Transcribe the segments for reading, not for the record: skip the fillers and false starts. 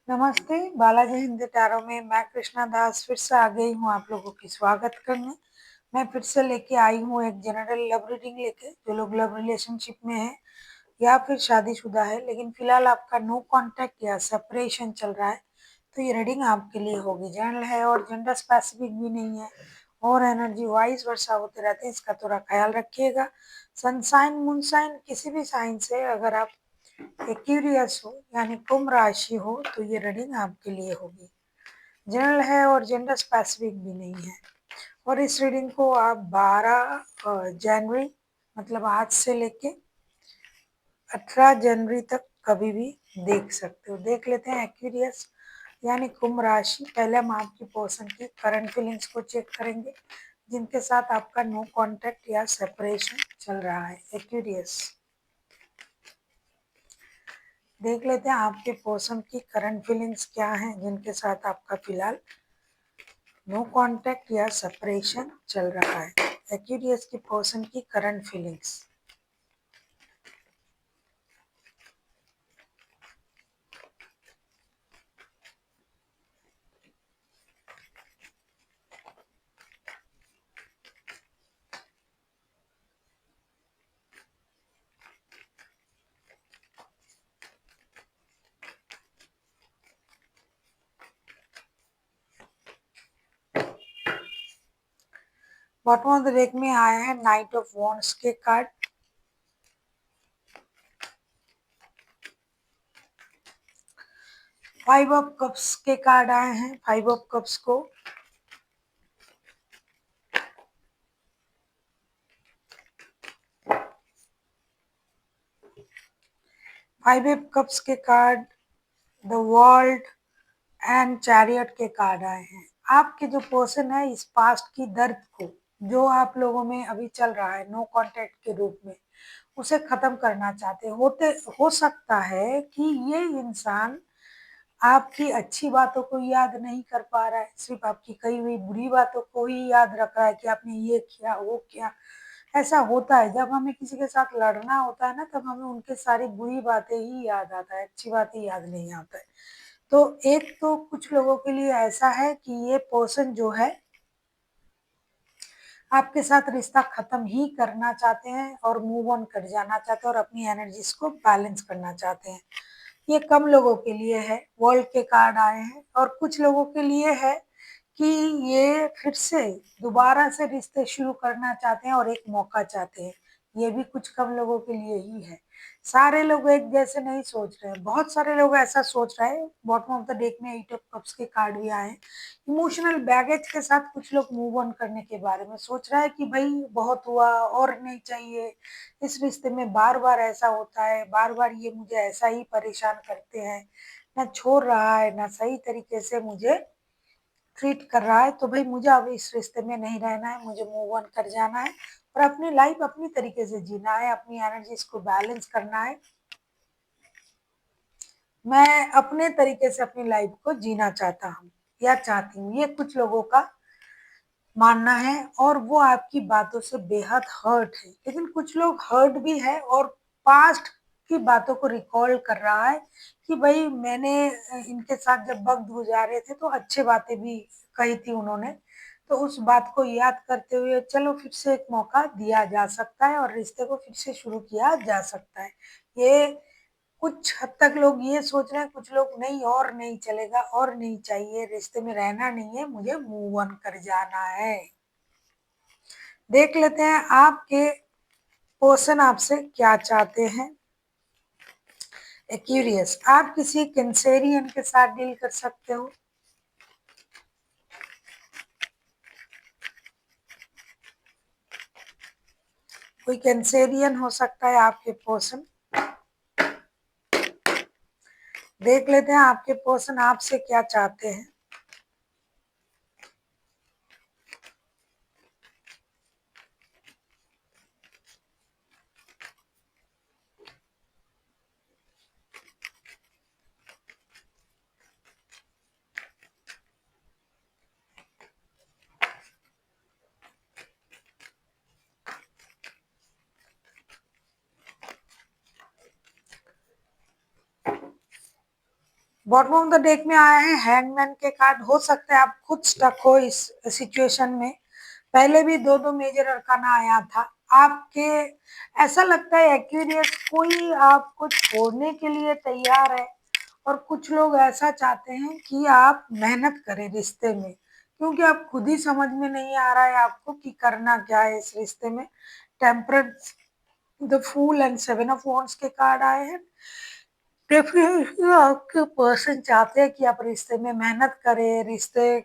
नमस्ते, बालाजी हिंदी टैरो में मैं कृष्णा दास फिर से आ गई हूँ आप लोगों की स्वागत करने। मैं फिर से लेके आई हूँ एक जनरल लव रीडिंग लेके। जो लोग लव रिलेशनशिप में हैं या फिर शादीशुदा है लेकिन फिलहाल आपका नो कांटेक्ट या सेपरेशन चल रहा है, तो ये रीडिंग आपके लिए होगी। जनरल है और जेंडर स्पेसिफिक भी नहीं है और एनर्जी वाइज वर्षा होते रहते हैं, इसका थोड़ा ख्याल रखिएगा। सनसाइन मूनसाइन किसी भी साइन से अगर आप एक्यूरियस हो यानी कुंभ राशि हो तो ये रीडिंग आपके लिए होगी। जनरल है और जेंडर स्पेसिफिक भी नहीं है। और इस रीडिंग को आप 12 जनवरी मतलब आज से लेके 18 जनवरी तक कभी भी देख सकते हो। देख लेते हैं एक्यूरियस यानी कुंभ राशि। पहले हम आपकी पर्सन की करंट फीलिंग्स को चेक करेंगे जिनके साथ आपका नो कांटेक्ट या सेपरेशन चल रहा है। एक्यूरियस, देख लेते हैं आपके पर्सन की करंट फीलिंग्स क्या हैं जिनके साथ आपका फिलहाल नो कांटेक्ट या सेपरेशन चल रहा है। एक्यूरियस की पर्सन की current feelings. Bottom of the deck में आया है नाइट ऑफ वॉन्ड्स के कार्ड, फाइव ऑफ कप्स के कार्ड आए हैं। फाइव ऑफ कप्स को फाइव ऑफ कप्स के card, the world and chariot के कार्ड आए हैं। आपके जो पर्सन है इस पास्ट की दर्द को जो आप लोगों में अभी चल रहा है नो कांटेक्ट के रूप में, उसे खत्म करना चाहते होते। हो सकता है कि ये इंसान आपकी अच्छी बातों को याद नहीं कर पा रहा है, सिर्फ आपकी कही हुई बुरी बातों को ही याद रख रहा है कि आपने ये किया वो किया। ऐसा होता है जब हमें किसी के साथ लड़ना होता है ना, तब हमें उनके सारी बुरी बातें ही याद आता है, अच्छी बातें याद नहीं आता है। तो एक तो कुछ लोगों के लिए ऐसा है कि ये पर्सन जो है आपके साथ रिश्ता खत्म ही करना चाहते हैं और मूव ऑन कर जाना चाहते हैं और अपनी एनर्जीज को बैलेंस करना चाहते हैं। ये कम लोगों के लिए है। वर्ल्ड के कार्ड आए हैं और कुछ लोगों के लिए है कि ये फिर से दोबारा से रिश्ते शुरू करना चाहते हैं और एक मौका चाहते हैं। ये भी कुछ कम लोगों के लिए ही है। सारे लोग एक जैसे नहीं सोच रहे हैं। बहुत सारे लोग ऐसा सोच रहे हैं। बॉटम ऑफ द डेक में एट ऑफ कप्स के कार्ड भी आए हैं। इमोशनल बैगेज के साथ कुछ लोग मूव ऑन करने के बारे में सोच रहा है कि भाई बहुत हुआ और नहीं चाहिए। इस रिश्ते में बार बार ऐसा होता है, बार बार ये मुझे ऐसा ही परेशान करते हैं, ना छोड़ रहा है ना सही तरीके से मुझे ट्रीट कर रहा है। तो भाई मुझे अब इस रिश्ते में नहीं रहना है, मुझे मूव ऑन कर जाना है और अपनी लाइफ अपनी तरीके से जीना है, अपनी एनर्जीज को बैलेंस करना है। मैं अपने तरीके से अपनी लाइफ को जीना चाहता हूँ या चाहती हूँ, ये कुछ लोगों का मानना है और वो आपकी बातों से बेहद हर्ट है। लेकिन कुछ लोग हर्ट भी है और पास्ट की बातों को रिकॉल कर रहा है कि भाई मैंने इनके साथ जब वक्त गुजारे थे तो अच्छी बातें भी कही थी उन्होंने, तो उस बात को याद करते हुए चलो फिर से एक मौका दिया जा सकता है और रिश्ते को फिर से शुरू किया जा सकता है। ये कुछ हद तक लोग ये सोच रहे हैं, कुछ लोग नहीं और नहीं चलेगा और नहीं चाहिए, रिश्ते में रहना नहीं है, मुझे मूव ऑन कर जाना है। देख लेते हैं आपके पर्सन आपसे क्या चाहते हैं। एक्यूरियस, आप किसी कैंसेरियन के साथ डील कर सकते हो। कोई कैंसेरियन हो सकता है आपके पर्सन। देख लेते हैं आपके पर्सन आपसे क्या चाहते हैं। बॉटम ऑफ द डेक में आया है हैंगमैन के कार्ड। हो सकता है आप खुद स्टक हो इस सिचुएशन में। पहले भी दो दो मेजर अरकाना आया था आपके। ऐसा लगता है एक्यूरियस कोई आपको छोड़ने के लिए तैयार है, और कुछ लोग ऐसा चाहते हैं कि आप मेहनत करें रिश्ते में, क्योंकि आप खुद ही समझ में नहीं आ रहा है आपको कि करना क्या है इस रिश्ते में। Temperance, the fool and seven of wands के कार्ड आए हैं। डेफिनेटली आपके पर्सन चाहते हैं कि आप रिश्ते में मेहनत करें, रिश्ते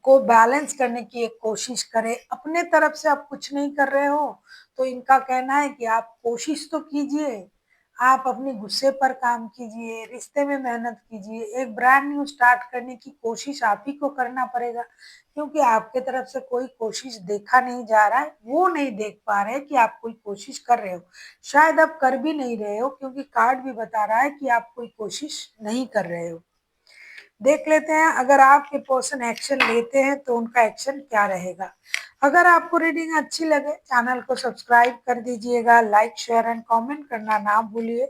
को बैलेंस करने की एक कोशिश करें। अपने तरफ से आप कुछ नहीं कर रहे हो तो इनका कहना है कि आप कोशिश तो कीजिए, आप अपने गुस्से पर काम कीजिए, रिश्ते में मेहनत कीजिए। एक ब्रांड न्यू स्टार्ट करने की कोशिश आप ही को करना पड़ेगा, क्योंकि आपके तरफ से कोई कोशिश देखा नहीं जा रहा है। वो नहीं देख पा रहे कि आप कोई कोशिश कर रहे हो, शायद आप कर भी नहीं रहे हो, क्योंकि कार्ड भी बता रहा है कि आप कोई कोशिश नहीं कर रहे हो। देख लेते हैं अगर आपके पर्सन एक्शन लेते हैं तो उनका एक्शन क्या रहेगा। अगर आपको रीडिंग अच्छी लगे चैनल को सब्सक्राइब कर दीजिएगा, लाइक शेयर एंड कमेंट करना ना भूलिए।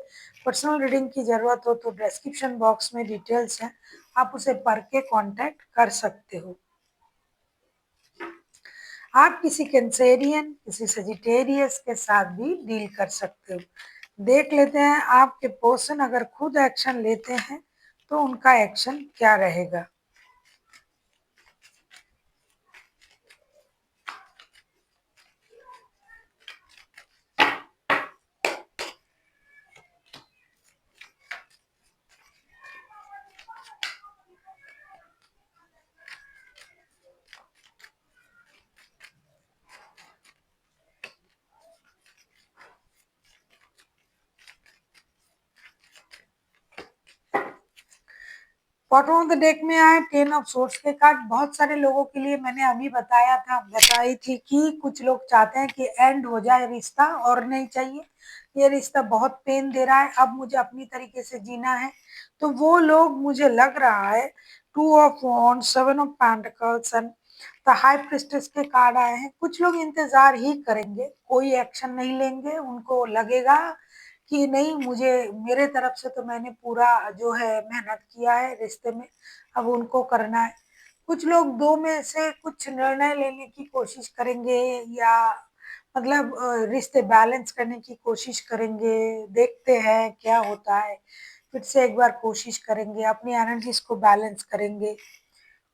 पर्सनल रीडिंग की जरूरत हो तो डिस्क्रिप्शन बॉक्स में डिटेल्स हैं, आप उसे पढ़ के कांटेक्ट कर सकते हो। आप किसी कैंसेरियन, किसी सजिटेरियस के साथ भी डील कर सकते हो। देख लेते हैं आपके पर्सन अगर खुद एक्शन लेते हैं तो उनका एक्शन क्या रहेगा। बॉटम ऑफ द डेक में आए टेन ऑफ सोर्ड्स के कार्ड। बहुत सारे लोगों के लिए मैंने अभी बताई थी कि कुछ लोग चाहते हैं कि एंड हो जाए रिश्ता और नहीं चाहिए, ये रिश्ता बहुत पेन दे रहा है, अब मुझे अपनी तरीके से जीना है। तो वो लोग, मुझे लग रहा है, two of wands, seven of pentacles and the high priestess के कार्ड आए हैं। कुछ लोग इंतजार ही करेंगे, कोई एक्शन नहीं लेंगे। उनको लगेगा कि नहीं, मुझे, मेरे तरफ से तो मैंने पूरा जो है मेहनत किया है रिश्ते में, अब उनको करना है। कुछ लोग दो में से कुछ निर्णय लेने की कोशिश करेंगे, या मतलब रिश्ते बैलेंस करने की कोशिश करेंगे। देखते हैं क्या होता है, फिर से एक बार कोशिश करेंगे, अपनी एनर्जीज को बैलेंस करेंगे।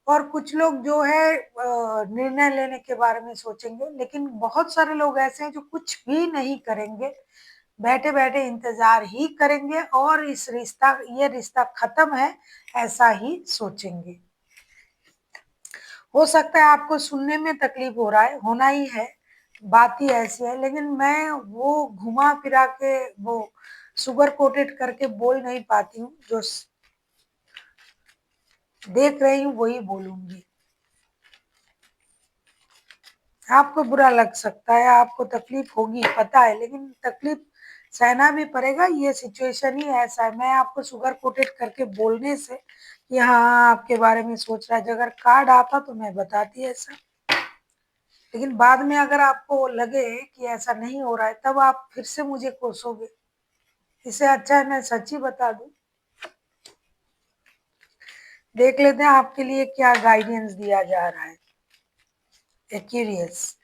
और कुछ लोग जो है निर्णय लेने के बारे में सोचेंगे, लेकिन बहुत सारे लोग ऐसे हैं जो कुछ भी नहीं करेंगे, बैठे बैठे इंतजार ही करेंगे और ये रिश्ता खत्म है ऐसा ही सोचेंगे। हो सकता है आपको सुनने में तकलीफ हो रहा है, होना ही है, बात ही ऐसी है, लेकिन मैं वो घुमा फिरा के, वो सुगर कोटेड करके बोल नहीं पाती हूँ। जो देख रही हूँ वही बोलूंगी। आपको बुरा लग सकता है, आपको तकलीफ होगी, पता है, लेकिन तकलीफ सहना भी पड़ेगा, ये सिचुएशन ही ऐसा है। मैं आपको शुगर कोटेड करके बोलने से कि हाँ आपके बारे में सोच रहा है, अगर कार्ड आता तो मैं बताती ऐसा। लेकिन बाद में अगर आपको लगे कि ऐसा नहीं हो रहा है, तब आप फिर से मुझे कोसोगे। इससे अच्छा है मैं सच ही बता दूं। देख लेते हैं आपके लिए क्या गाइडेंस दिया जा रहा है। एक्यूरियस,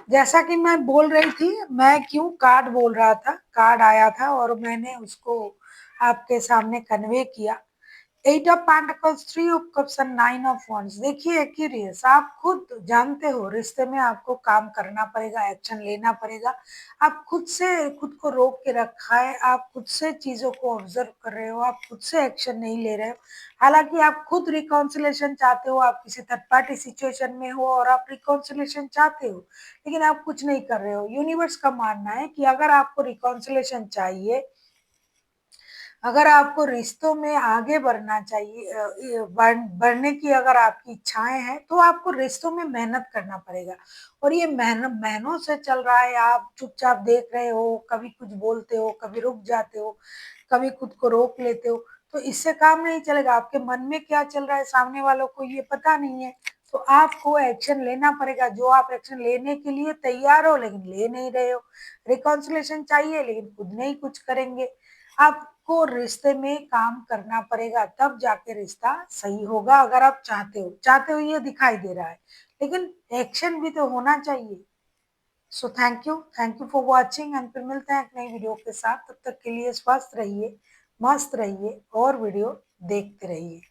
जैसा कि मैं बोल रही थी, मैं क्यों कार्ड बोल रहा था, कार्ड आया था और मैंने उसको आपके सामने कन्वे किया। Eight of pentacles, three of cups and nine of wands. देखिए एक्यूरियस, आप खुद जानते हो रिश्ते में आपको काम करना पड़ेगा, एक्शन लेना पड़ेगा। आप खुद से खुद को रोक के रखा है, आप खुद से चीजों को ऑब्जर्व कर रहे हो, आप खुद से एक्शन नहीं ले रहे हो। हालांकि आप खुद रिकॉन्सिलेशन चाहते हो, आप किसी थर्ड पार्टी सिचुएशन में हो और आप रिकॉन्सिलेशन चाहते हो, लेकिन आप कुछ नहीं कर रहे हो। यूनिवर्स का मानना है कि अगर आपको रिकॉन्सिलेशन चाहिए, अगर आपको रिश्तों में आगे बढ़ना चाहिए, बढ़ने की अगर आपकी इच्छाएं हैं, तो आपको रिश्तों में मेहनत करना पड़ेगा। और ये महीनों से चल रहा है, आप चुपचाप देख रहे हो, कभी कुछ बोलते हो, कभी रुक जाते हो, कभी खुद को रोक लेते हो। तो इससे काम नहीं चलेगा। आपके मन में क्या चल रहा है सामने वालों को ये पता नहीं है, तो आपको एक्शन लेना पड़ेगा। जो आप एक्शन लेने के लिए तैयार हो लेकिन ले नहीं रहे हो, रिकॉन्सिलेशन चाहिए लेकिन खुद नहीं कुछ करेंगे। आपको रिश्ते में काम करना पड़ेगा, तब जाके रिश्ता सही होगा। अगर आप चाहते हो ये दिखाई दे रहा है, लेकिन एक्शन भी तो होना चाहिए। So thank you for watching and फिर मिलते हैं एक नई वीडियो के साथ। तब तक के लिए स्वस्थ रहिए, मस्त रहिए और वीडियो देखते रहिए।